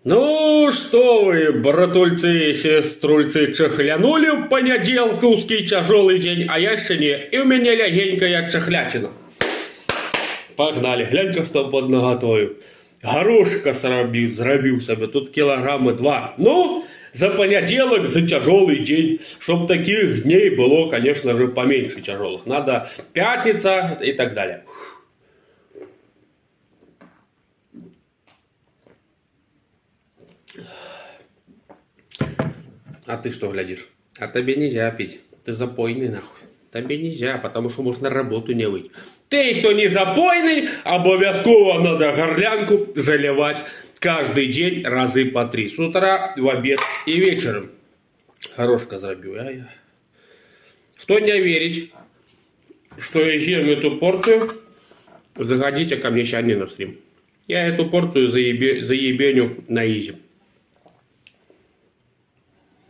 Ну, что вы, братульцы и сеструльцы, чехлянули в понеделковский тяжелый день, а я еще не. И у меня легенькая чехлятина. Погнали, гляньте, что под наготою. Горошка зробив себе, тут килограмма 2. Ну, за понеделок, за тяжелый день. Чтоб таких дней было, конечно же, поменьше тяжелых. Надо пятница и так далее. А ты что глядишь? А тебе нельзя пить. Ты запойный нахуй. Тебе нельзя, потому что можешь на работу не выйти. Ты, кто не запойный, обовязково надо горлянку заливать каждый день разы по 3. С утра, в обед и вечером. Горошка зробив. Кто не верит, что я ем эту порцию, заходите ко мне сегодня на стрим. Я эту порцию заебеню на изи.